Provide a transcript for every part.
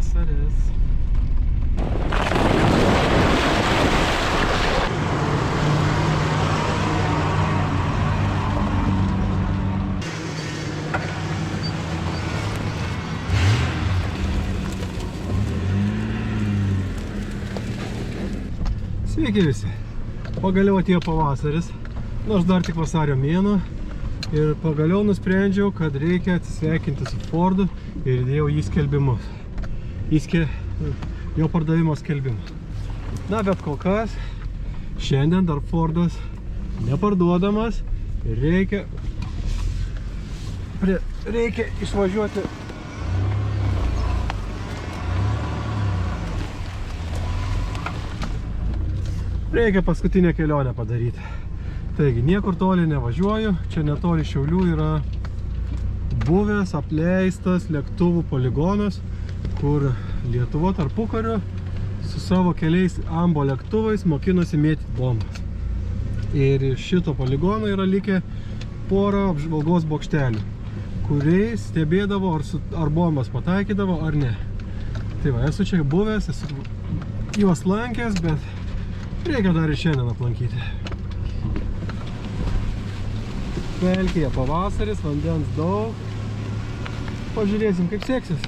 pavasaris. Sveiki visi. Pagaliau atėjo pavasaris, nors dar tik vasario mėnuo. Ir pagaliau nusprendžiau, kad reikia atsisveikinti su Fordu ir įdėjau jį skelbimus. Jo pardavimo skelbimus. Na, bet kol kas, šiandien dar Fordas neparduodamas ir reikia išvažiuoti. Reikia paskutinę kelionę padaryti. Taigi, niekur toli nevažiuoju. Čia netoli Šiaulių yra buvęs, apleistas lėktuvų poligonas, kur Lietuva tarpukariu su savo keliais ambo lėktuvais mokinosi mėtyti bombas. Ir iš šito poligono yra likę porą apžvalgos bokštelių, kuriais stebėdavo, ar bombas pataikydavo, ar ne. Tai va, esu čia buvęs, esu juos lankęs, bet reikia dar ir šiandien aplankyti. Pelkėje pavasaris, vandens daug. Pažiūrėsim, kaip seksis.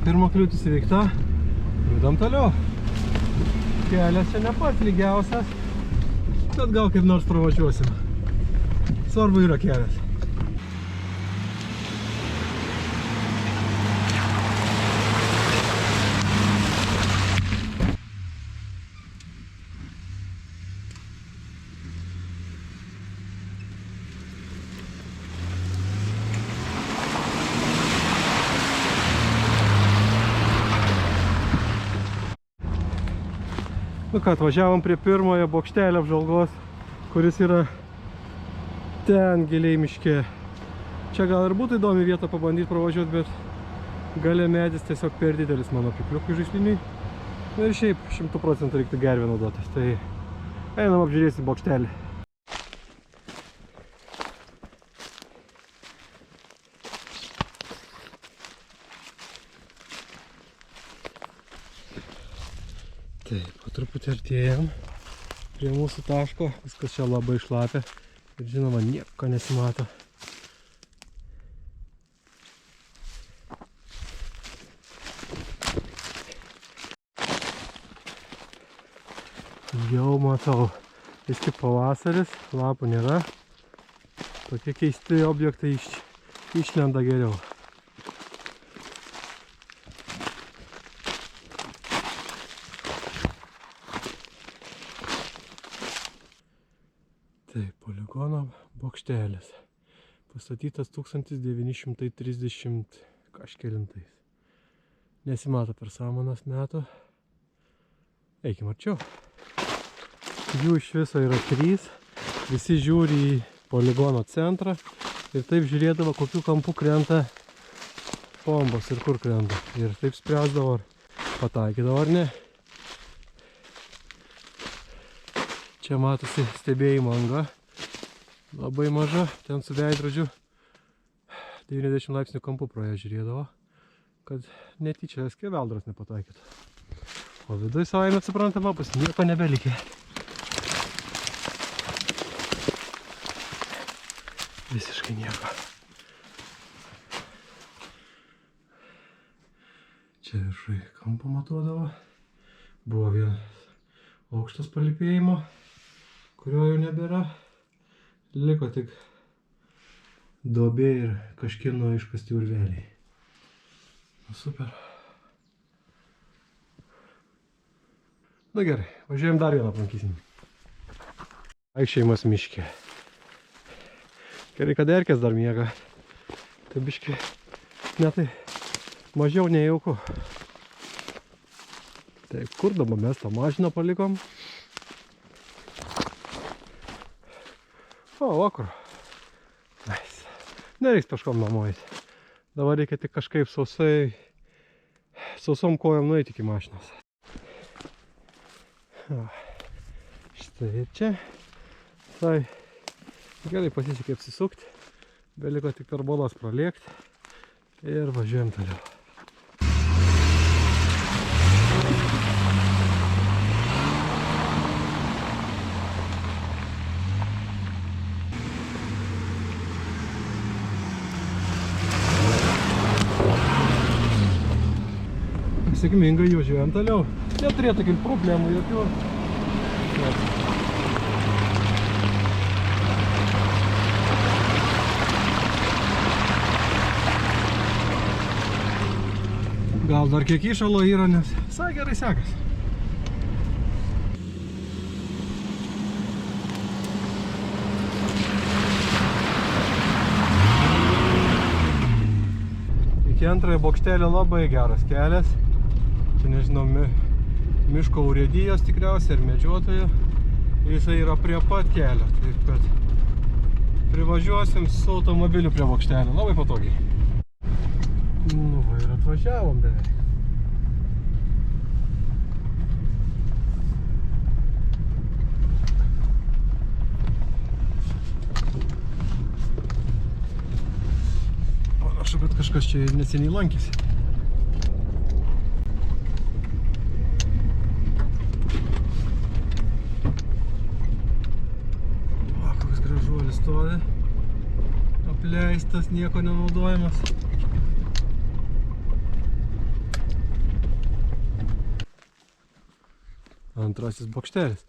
Pirma kliūtis įveikta, judam toliau. Kelias čia ne pats lygiausias, bet gal kaip nors pravažiuosim. Svarbu yra kelias. Nu ką, atvažiavom prie pirmojo bokštelio apžvalgos, kuris yra ten giliai miške. Čia gal ir būtų įdomi vieta pabandyti pravažiuoti, bet gale medis tiesiog per didelis mano pikliukui žaisliniui. Na ir šiaip 100% reiktų gervę naudotis. Tai einam apžiūrėsim bokštelį. Taip, po truputį artėjam prie mūsų taško. Viskas čia labai šlapia ir žinoma, nieko nesimato. Jau matau, vis tik pavasaris, lapų nėra. Tokie keisti objektai išlenda geriau. Taip, poligono bokštelis. Pastatytas 1930 kažkelintais. Nesimato per samanas metų. Eikim arčiau. Jų iš viso yra 3. Visi žiūri į poligono centrą ir taip žiūrėdavo, kokiu kampu krenta bombos ir kur krenta. Ir taip spręsdavo, ar pataikydavo ar ne. Čia matosi stebėjimo anga, labai maža, ten su veidrodžiu 90 laipsnių kampu pro ją žiūrėdavo, kad netyčia skeveldros nepataikytų. O viduj savaime suprantama, pas nieko nebelikė. Visiškai nieko. Čia viršui kampą matuodavo, buvo vienas aukštas palipėjimo, kurio jau nebėra. Liko tik duobė ir kažkieno iškasti urveliai. Super. Na gerai, važiuojam dar vieną aplankysim. Aikščiajimas miške. Gerai, kad erkės dar miega. Tai biški netai mažiau nejauku. Taip, kur dabar mes tą mašiną palikom? O, vakar. Nice. Nereiks kažkom namuoti. Dabar reikia tik kažkaip sausom kojom nueiti iki mašinos. Štai ir čia. Tai gerai pasisekė apsisukti. Beliko tik per balas pralėkti. Ir važiuojam toliau. Sėkmingai važiuojam toliau. Neturėtų kilti problemų jokių. Gal dar kiek įšalo yra, nes visai gerai sekasi. Iki antrojo bokštelio labai geras kelias. Čia nežinau, miško urėdijos tikriausiai ir medžiotojų. Jisai yra prie pat kelio, taip kad privažiuosim su automobiliu prie bokštelio, labai patogiai. Nu va ir atvažiavom beveik. Panašu, kad kažkas čia neseniai lankėsi. Stovi apleistas, nieko nenaudojamas. Antrasis bokštelis.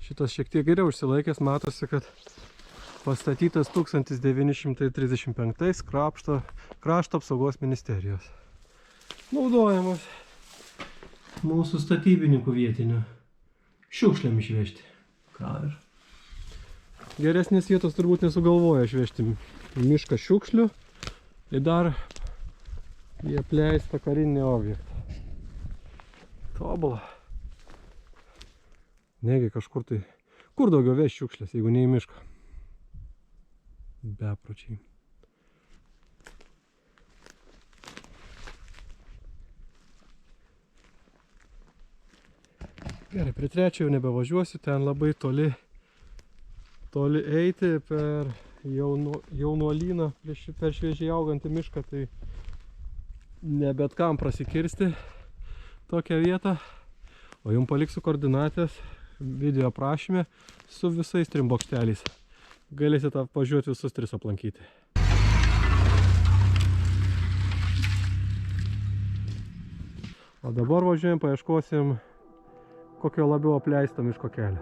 Šitas šiek tiek geriau išsilaikęs, matosi, kad pastatytas 1935 Krašto apsaugos ministerijos. Naudojamas mūsų statybininkų vietinių šiukšlėm išvežti. Ką ir? Geresnės vietos turbūt nesugalvoja išvežti į mišką šiukšlių ir dar į apleistą karinį objektą. Tobula. Negi kažkur tai... Kur daugiau veš šiukšlės, jeigu ne į mišką? Bepročiai. Gerai, prie trečio jau nebevažiuosiu, ten labai toli eiti per jaunuolyną, per šviežiai augantį mišką, tai ne bet kam prasikirsti tokią vietą. O jums paliksiu koordinatės video aprašyme su visais 3 bokšteliais. Galėsite važiuoti visus 3 aplankyti. O dabar važiuojam, paieškosim kokio labiau apleisto miško kelio.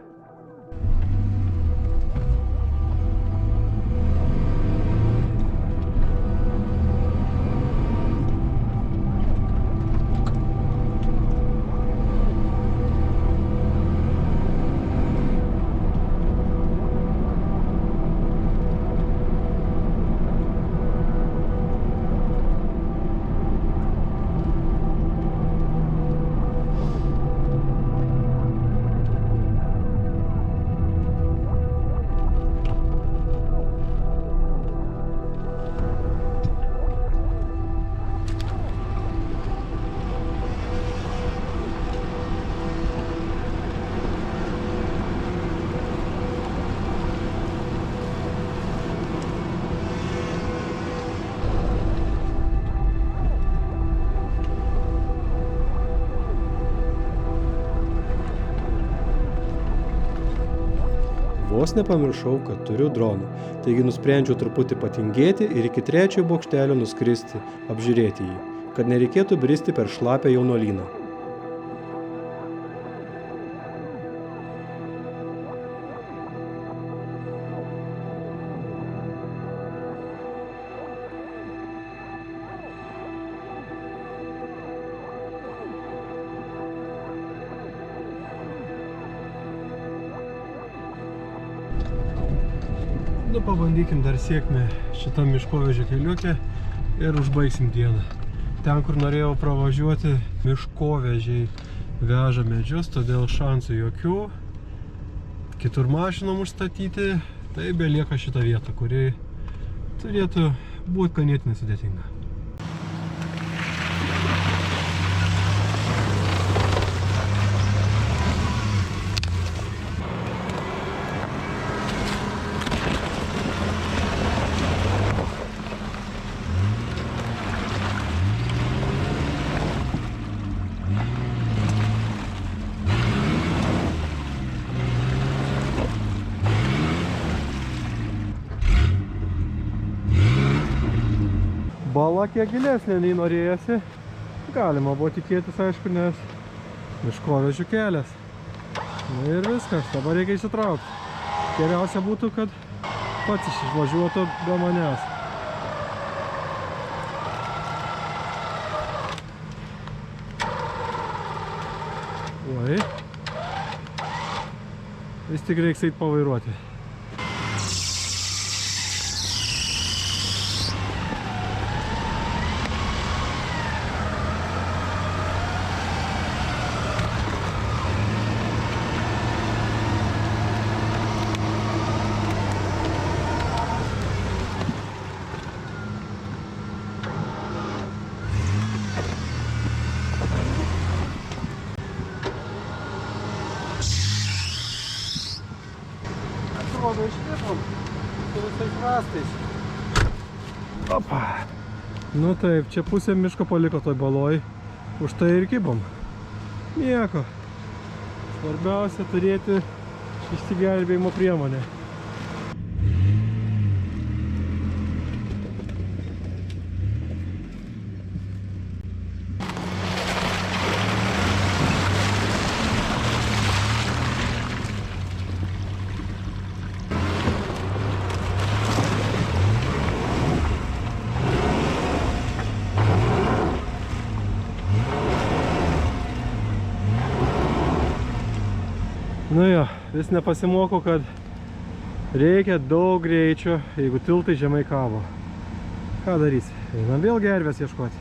Vos nepamiršau, kad turiu droną, taigi nusprendžiau truputį patingėti ir iki 3 bokštelio nuskristi, apžiūrėti jį, kad nereikėtų bristi per šlapią jaunuolyną. Nu, pabandykim dar sėkmę šitam miškovežio keliuke ir užbaigsim dieną. Ten, kur norėjau pravažiuoti, miškovežiai veža medžius, todėl šansų jokių. Kitur mašinom užstatyti, tai belieka šitą vietą, kuri turėtų būti ganėtinai sudėtinga. Bala kiek gilesnė nei norėjosi. Galima buvo tikėtis, aišku, nes miškovežių kelias. Na ir viskas, dabar reikia įsitraukti. Geriausia būtų, kad pats išvažiuotų be manęs. Oi. Vis tik reiks eit pavairuoti. Atrodo, išlipom su visais rastais. Opa. Nu taip, čia pusė miško paliko toj baloj. Už tai ir kibom. Nieko. Svarbiausia turėti išsigelbėjimo priemonę. Nu jo, vis nepasimoko, kad reikia daug greičio, jeigu tiltai žemai kabo. Ką darysi? Einam vėl gervės ieškoti.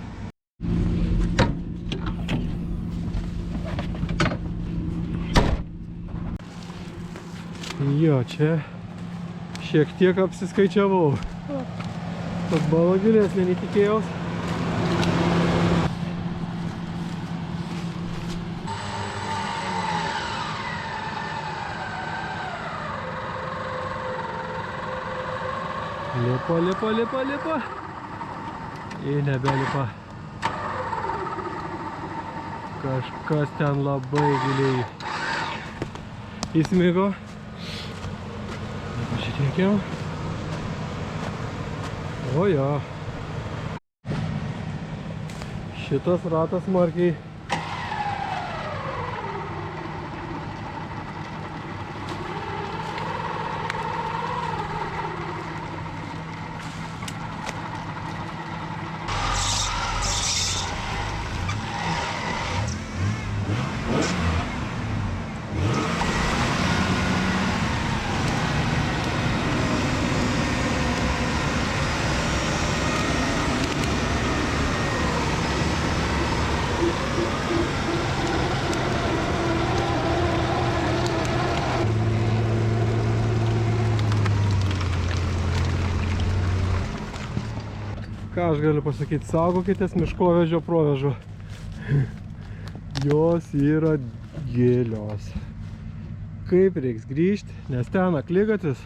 Jo, čia šiek tiek apsiskaičiavau. Tas balo gilesnė nei tikėjaus. Lipa, lipa, lipa, lipa. Ir nebelipa. Kažkas ten labai giliai įsmigo. Pažiūrėkim. O jo. Šitas ratas smarkiai. Ką aš galiu pasakyti, saugokitės miškovežio provežų. Jos yra gilios. Kaip reiks grįžti, nes ten akligatis.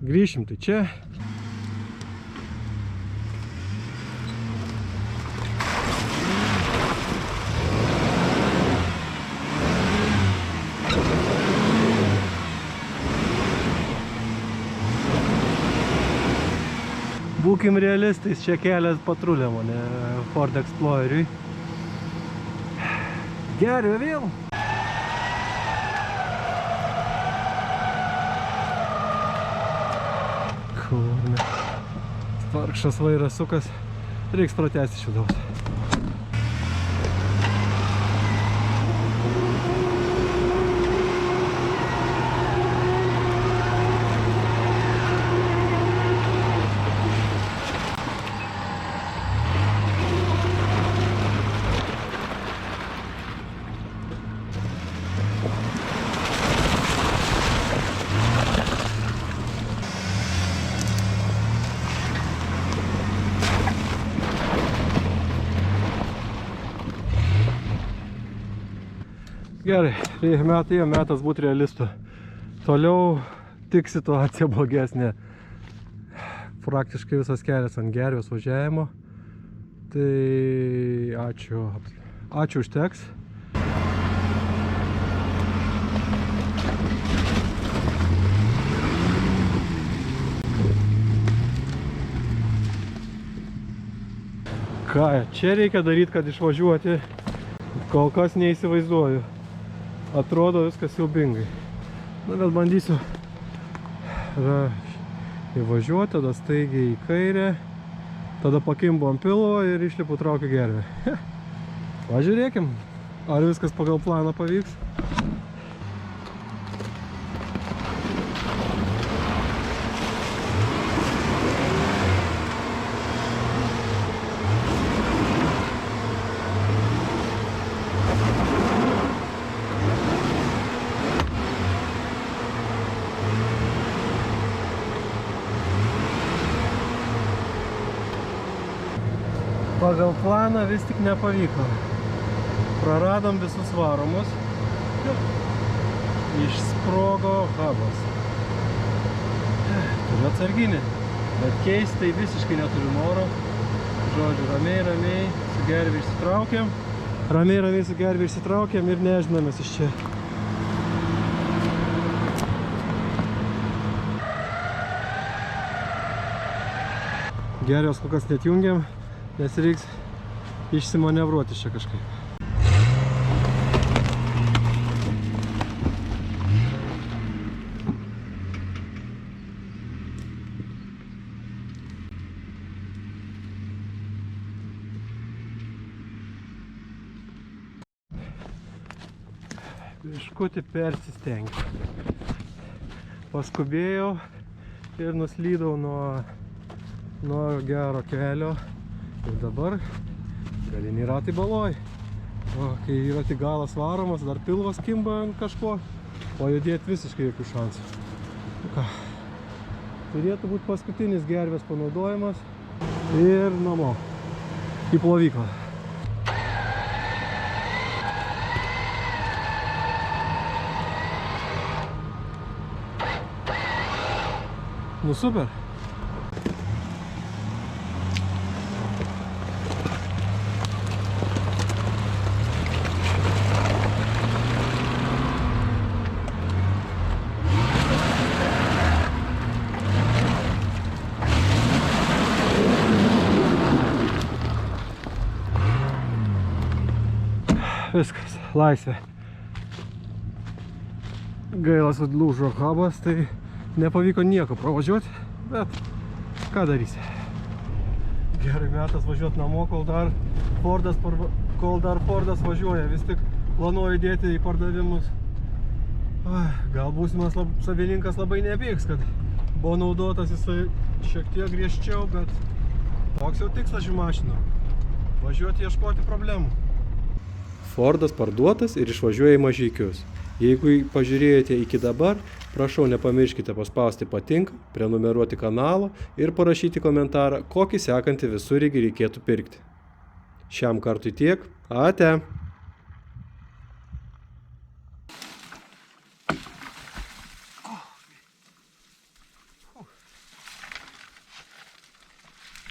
Grįšim tai čia. Būkim realistais, čia kelias patruliam, o ne Ford Exploreriui. Gervė vėl. Kurne. Vargšas vairas sukas. Reiks pratęsti šidaus. Gerai, metas būti realistu. Toliau tik situacija blogesnė. Praktiškai visas kelias ant gervės važiavimo. Tai ačiū užteks. Ką čia reikia daryti, kad išvažiuoti, kol kas neįsivaizduoju. Atrodo viskas siaubingai. Na, bet bandysiu įvažiuoti, tada staigiai į kairę, tada pakimbu ant pilvo ir išlipu traukiu gervę. Pažiūrėkim, ar viskas pagal planą pavyks. Pagal planą vis tik nepavyko. Praradom visus varomus. Išsprogo hubas. Turiu atsarginį, bet keistai visiškai neturiu noro. Žodžiu, ramiai su gerve išsitraukiam. Ramiai su gerve išsitraukiam ir nežinamės iš čia. Gervės kol kas net jungiam, nes reiks išsimanevruoti čia kažkaip. Biškutį persistengiau. Paskubėjau ir nuslydau nuo gero kelio. Ir dabar galiniai ratai baloj. O kai yra tik galas varomas, dar pilvas kimba ant kažko, o judėti visiškai jokių šansų. Nu ką, turėtų būti paskutinis gervės panaudojimas ir namo į plovyklą. Nu super. Viskas, laisvė. Gaila, lūžo hubas, tai nepavyko nieko pravažiuoti, bet ką darysi. Gerai, metas važiuoti namo, kol dar Fordas važiuoja. Vis tik planuoju dėti į pardavimus. Gal būsimas savininkas labai nepyks, kad buvo naudotas jisai šiek tiek griežčiau, bet toks jau tikslas šių mašinų. Važiuoti ieškoti problemų. Fordas parduotas ir išvažiuoja į Mažeikius. Jeigu pažiūrėjote iki dabar, prašau nepamirškite paspausti patinka, prenumeruoti kanalą ir parašyti komentarą, kokį sekantį visureigį reikėtų pirkti. Šiam kartui tiek. Ate!